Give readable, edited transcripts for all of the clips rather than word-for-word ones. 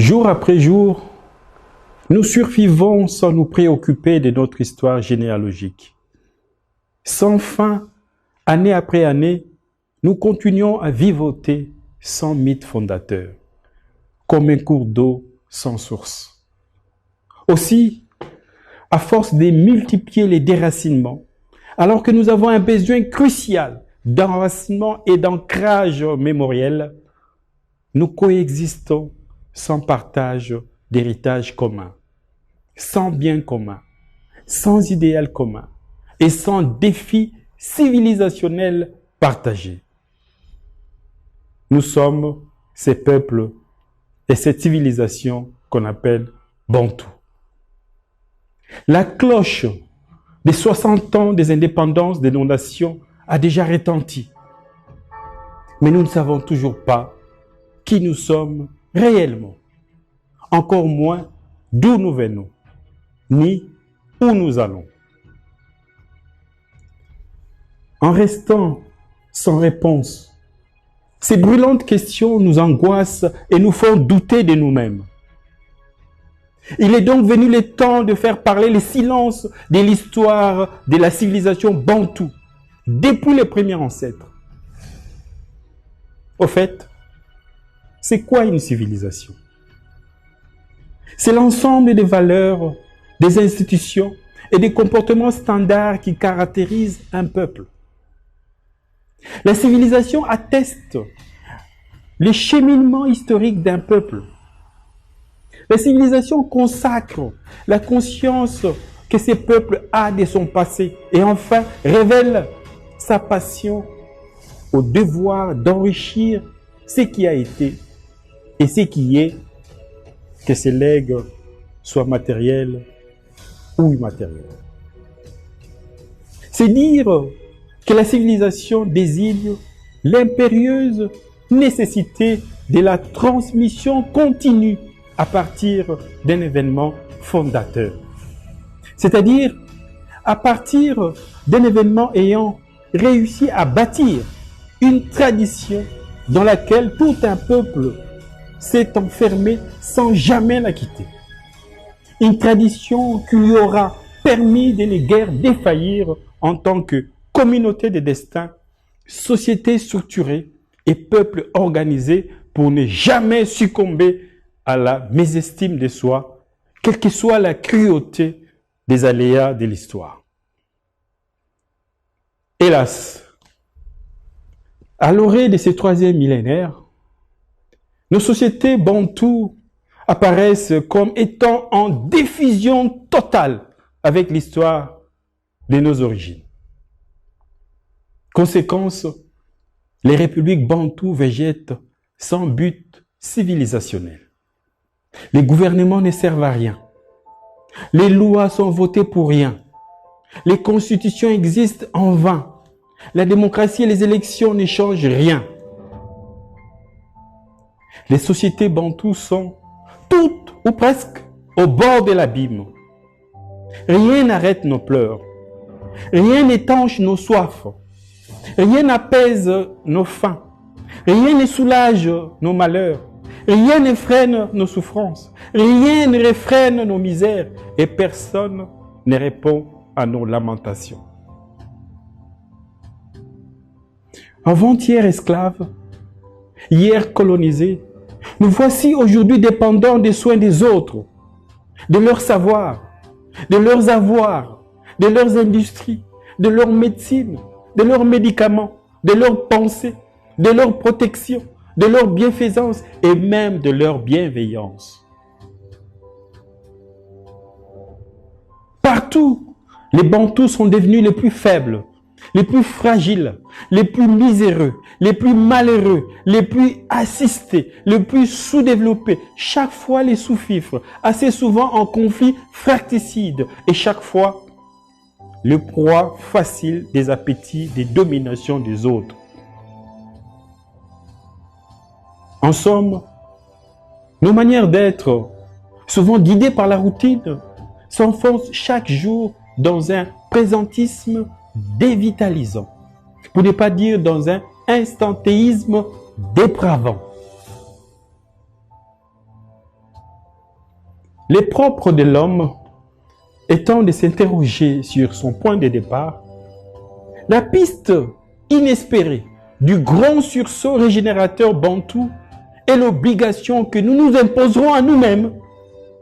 Jour après jour, nous survivons sans nous préoccuper de notre histoire généalogique. Sans fin, année après année, nous continuons à vivoter sans mythe fondateur, comme un cours d'eau sans source. Aussi, à force de multiplier les déracinements, alors que nous avons un besoin crucial d'enracinement et d'ancrage mémoriel, nous coexistons sans partage d'héritage commun, sans bien commun, sans idéal commun et sans défi civilisationnel partagé. Nous sommes ces peuples et cette civilisation qu'on appelle Bantou. La cloche des 60 ans des indépendances de nos nations a déjà retenti. Mais nous ne savons toujours pas qui nous sommes réellement, encore moins d'où nous venons, ni où nous allons. En restant sans réponse, ces brûlantes questions nous angoissent et nous font douter de nous-mêmes. Il est donc venu le temps de faire parler les silences de l'histoire de la civilisation bantou, depuis les premiers ancêtres. Au fait, c'est quoi une civilisation? C'est l'ensemble des valeurs, des institutions et des comportements standards qui caractérisent un peuple. La civilisation atteste le cheminement historique d'un peuple. La civilisation consacre la conscience que ce peuple a de son passé et enfin révèle sa passion au devoir d'enrichir ce qui a été et ce qui est, que ces legs soient matériels ou immatériels. C'est dire que la civilisation désigne l'impérieuse nécessité de la transmission continue à partir d'un événement fondateur. C'est-à-dire à partir d'un événement ayant réussi à bâtir une tradition dans laquelle tout un peuple s'est enfermé sans jamais la quitter. Une tradition qui lui aura permis de ne guère défaillir en tant que communauté de destin, société structurée et peuple organisé pour ne jamais succomber à la mésestime de soi, quelle que soit la cruauté des aléas de l'histoire. Hélas, à l'orée de ces troisième millénaires, nos sociétés bantoues apparaissent comme étant en diffusion totale avec l'histoire de nos origines. Conséquence, les républiques bantoues végètent sans but civilisationnel. Les gouvernements ne servent à rien. Les lois sont votées pour rien. Les constitutions existent en vain. La démocratie et les élections ne changent rien. Les sociétés bantoues sont toutes ou presque au bord de l'abîme. Rien n'arrête nos pleurs. Rien n'étanche nos soifs. Rien n'apaise nos faims. Rien ne soulage nos malheurs. Rien ne freine nos souffrances. Rien ne réfrène nos misères. Et personne ne répond à nos lamentations. Avant-hier esclaves, hier colonisés, nous voici aujourd'hui dépendants des soins des autres, de leur savoir, de leurs avoirs, de leurs industries, de leur médecine, de leurs médicaments, de leurs pensées, de leur protection, de leur bienfaisance et même de leur bienveillance. Partout, les Bantous sont devenus les plus faibles, les plus fragiles, les plus miséreux, les plus malheureux, les plus assistés, les plus sous-développés, chaque fois les sous-fifres, assez souvent en conflit fratricide et chaque fois le proie facile des appétits, des dominations des autres. En somme, nos manières d'être, souvent guidées par la routine, s'enfoncent chaque jour dans un présentisme dévitalisant, pour ne pas dire dans un instantéisme dépravant. Les propres de l'homme étant de s'interroger sur son point de départ, la piste inespérée du grand sursaut régénérateur bantou est l'obligation que nous nous imposerons à nous-mêmes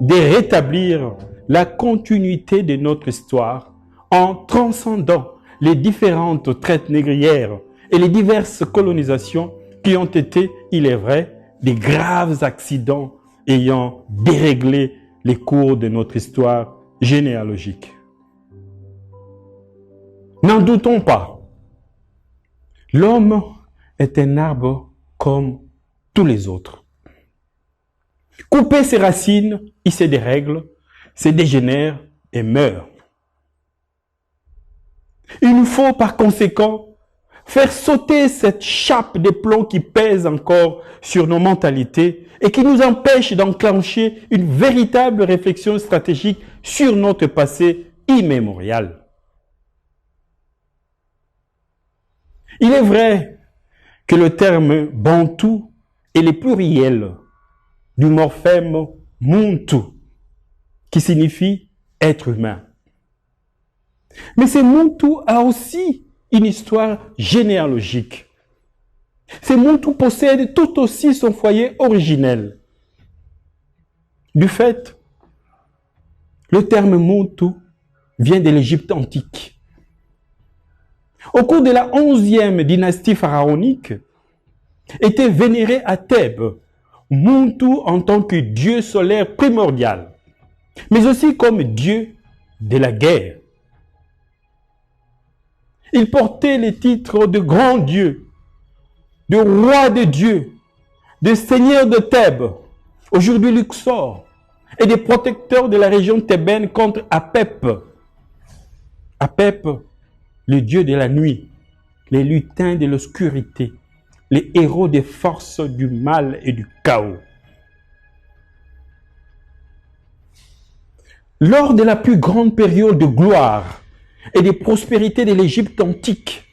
de rétablir la continuité de notre histoire en transcendant les différentes traites négrières et les diverses colonisations qui ont été, il est vrai, des graves accidents ayant déréglé les cours de notre histoire généalogique. N'en doutons pas, l'homme est un arbre comme tous les autres. Couper ses racines, il se dérègle, se dégénère et meurt. Il nous faut par conséquent faire sauter cette chape de plomb qui pèse encore sur nos mentalités et qui nous empêche d'enclencher une véritable réflexion stratégique sur notre passé immémorial. Il est vrai que le terme bantou est le pluriel du morphème muntu, qui signifie être humain. Mais ce muntu a aussi une histoire généalogique. Ce muntu possède tout aussi son foyer originel. Du fait, le terme muntu vient de l'Égypte antique. Au cours de la 11e dynastie pharaonique, était vénéré à Thèbes Muntu en tant que dieu solaire primordial, mais aussi comme dieu de la guerre. Il portait les titres de grand dieu, de roi de dieux, de seigneur de Thèbes, aujourd'hui Luxor, et de protecteur de la région thébaine contre Apep. Apep, le dieu de la nuit, les lutins de l'obscurité, les héros des forces du mal et du chaos. Lors de la plus grande période de gloire et de prospérité de l'Égypte antique,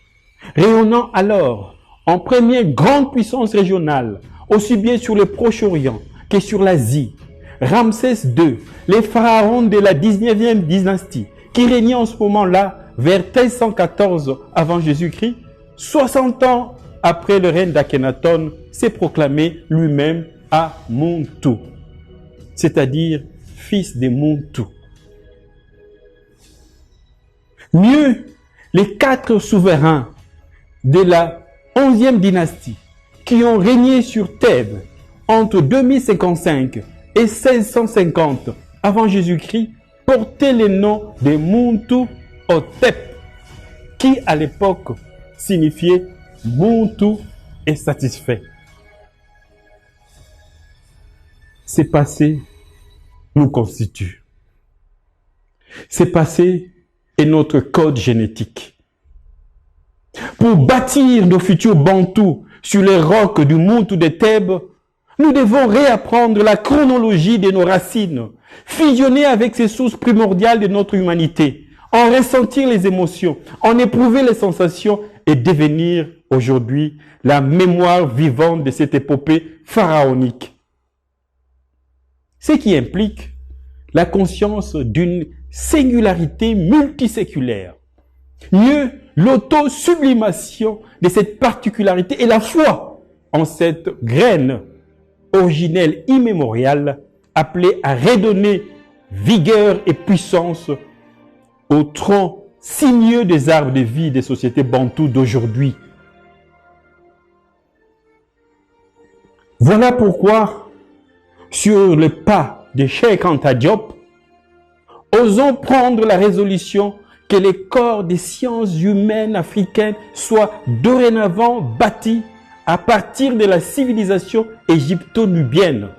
rayonnant alors en première grande puissance régionale, aussi bien sur le Proche-Orient que sur l'Asie, Ramsès II, les pharaons de la 19e dynastie, qui régnait en ce moment-là vers 1314 avant Jésus-Christ, 60 ans après le règne d'Akhenaton, s'est proclamé lui-même à Muntu, c'est-à-dire fils de Muntu. Mieux, les 4 souverains de la 11e dynastie qui ont régné sur Thèbes entre 2055 et 1650 avant Jésus-Christ portaient le nom de Muntu Hotep, qui à l'époque signifiait Muntu est satisfait. Ce passé nous constitue. Ce passé est notre code génétique. Pour bâtir nos futurs bantous sur les rocs du Muntu de Thèbes, nous devons réapprendre la chronologie de nos racines, fusionner avec ces sources primordiales de notre humanité, en ressentir les émotions, en éprouver les sensations et devenir aujourd'hui la mémoire vivante de cette épopée pharaonique. Ce qui implique la conscience d'une singularité multiséculaire. Mieux, l'autosublimation de cette particularité et la foi en cette graine originelle immémoriale appelée à redonner vigueur et puissance au tronc sinueux des arbres de vie des sociétés bantoues d'aujourd'hui. Voilà pourquoi, sur le pas de Cheikh Anta Diop, osons prendre la résolution que les corps des sciences humaines africaines soient dorénavant bâtis à partir de la civilisation égypto-nubienne.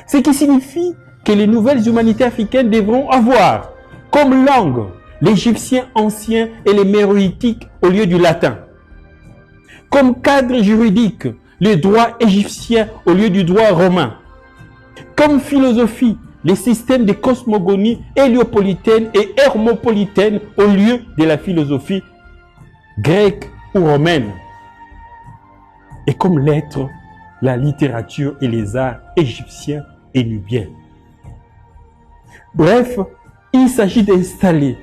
Ce qui signifie que les nouvelles humanités africaines devront avoir comme langue l'égyptien ancien et les méroïtiques au lieu du latin. Comme cadre juridique, le droit égyptien au lieu du droit romain. Comme philosophie, les systèmes de cosmogonie héliopolitaine et hermopolitaine au lieu de la philosophie grecque ou romaine. Et comme lettres, la littérature et les arts égyptiens et nubiens. Bref, il s'agit d'installer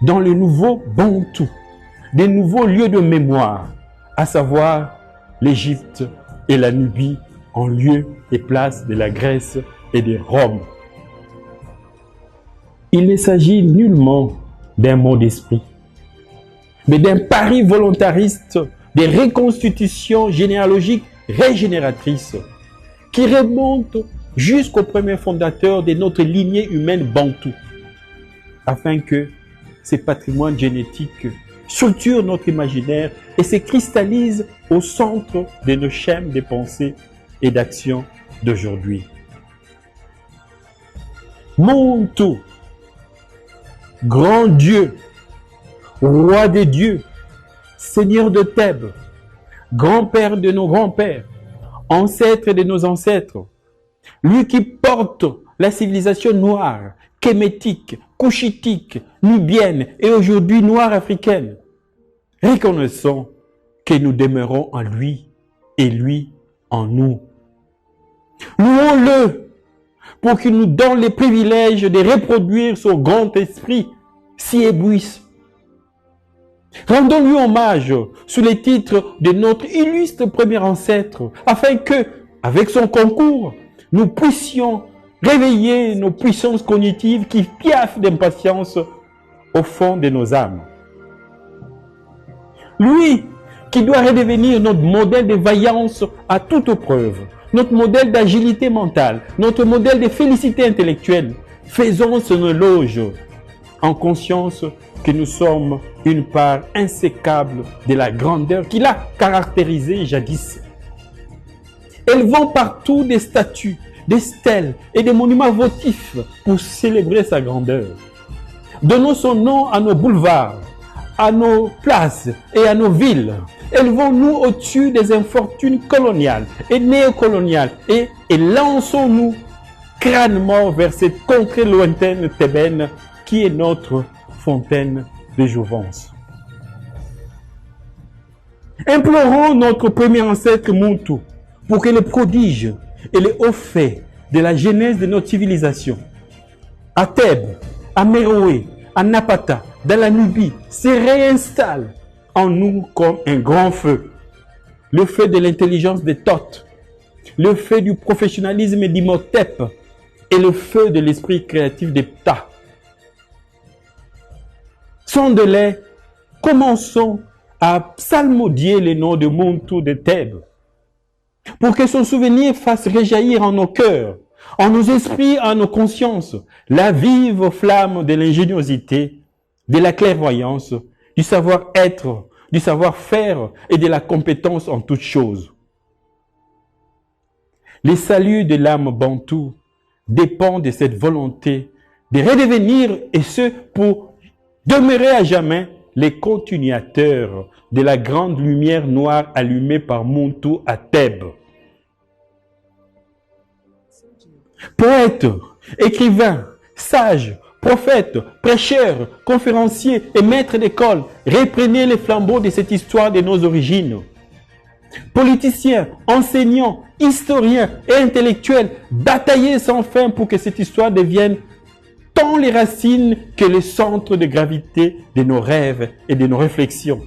dans le nouveau Bantou des nouveaux lieux de mémoire, à savoir l'Égypte et la Nubie en lieu et place de la Grèce et de Rome. Il ne s'agit nullement d'un mot d'esprit, mais d'un pari volontariste de reconstitution généalogique régénératrice qui remonte jusqu'au premier fondateur de notre lignée humaine bantou, afin que ces patrimoines génétiques structurent notre imaginaire et se cristallisent au centre de nos schèmes de pensée et d'action d'aujourd'hui. Montou, grand Dieu, roi des dieux, seigneur de Thèbes, grand-père de nos grands-pères, ancêtre de nos ancêtres, lui qui porte la civilisation noire, kémétique, couchitique, nubienne et aujourd'hui noire africaine. Reconnaissons que nous demeurons en lui et lui en nous. Louons-le pour qu'il nous donne les privilèges de reproduire son grand esprit si éblouissant. Rendons-lui hommage sous les titres de notre illustre premier ancêtre, afin que, avec son concours, nous puissions réveiller nos puissances cognitives qui piaffent d'impatience au fond de nos âmes. Lui qui doit redevenir notre modèle de vaillance à toute preuve, notre modèle d'agilité mentale, notre modèle de félicité intellectuelle. Faisons son éloge en conscience que nous sommes une part insécable de la grandeur qui l'a caractérisé jadis. Élevons partout des statues, des stèles et des monuments votifs pour célébrer sa grandeur. Donnons son nom à nos boulevards, à nos places et à nos villes. Élevons-nous au-dessus des infortunes coloniales et néocoloniales et lançons-nous crânement vers cette contrée lointaine thébaine qui est notre fontaine de jouvence. Implorons notre premier ancêtre Montou pour que les prodiges et les hauts faits de la genèse de notre civilisation, à Thèbes, à Méroé, à Napata, dans la Nubie, se réinstallent en nous comme un grand feu. Le feu de l'intelligence de Thoth, le feu du professionnalisme d'Imhotep et le feu de l'esprit créatif de Ptah. Sondez-les, commençons à psalmodier les noms de Montou de Thèbes, pour que son souvenir fasse réjaillir en nos cœurs, en nos esprits, en nos consciences, la vive flamme de l'ingéniosité, de la clairvoyance, du savoir-être, du savoir-faire et de la compétence en toutes choses. Le salut de l'âme bantou dépend de cette volonté de redevenir, et ce pour demeurer à jamais, les continuateurs de la grande lumière noire allumée par Montou à Thèbes. Poètes, écrivains, sages, prophètes, prêcheurs, conférenciers et maîtres d'école, reprenez les flambeaux de cette histoire de nos origines. Politiciens, enseignants, historiens et intellectuels, bataillez sans fin pour que cette histoire devienne tant les racines que le centre de gravité de nos rêves et de nos réflexions.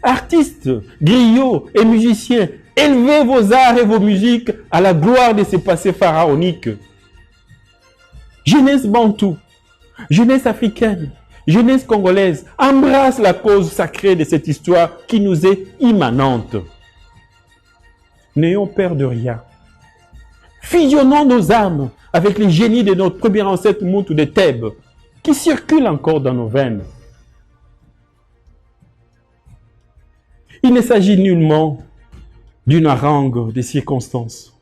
Artistes, griots et musiciens, élevez vos arts et vos musiques à la gloire de ces passés pharaoniques. Jeunesse bantou, jeunesse africaine, jeunesse congolaise, embrasse la cause sacrée de cette histoire qui nous est immanente. N'ayons peur de rien. Fusionnons nos âmes avec les génies de notre premier ancêtre Montou de Thèbes, qui circulent encore dans nos veines. Il ne s'agit nullement d'une harangue des circonstances.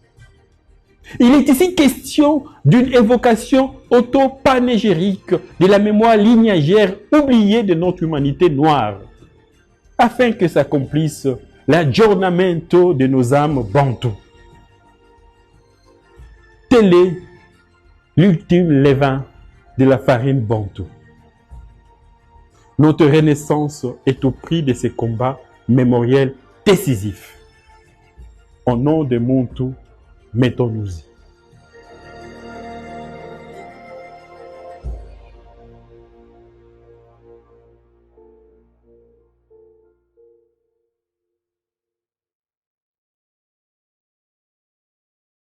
Il est ici question d'une évocation auto-panégérique de la mémoire lignagère oubliée de notre humanité noire, afin que s'accomplisse l'aggiornamento de nos âmes bantoues. Tel est l'ultime levain de la farine bantou. Notre renaissance est au prix de ces combats mémoriels décisifs. Au nom de Montou, mettons-nous-y.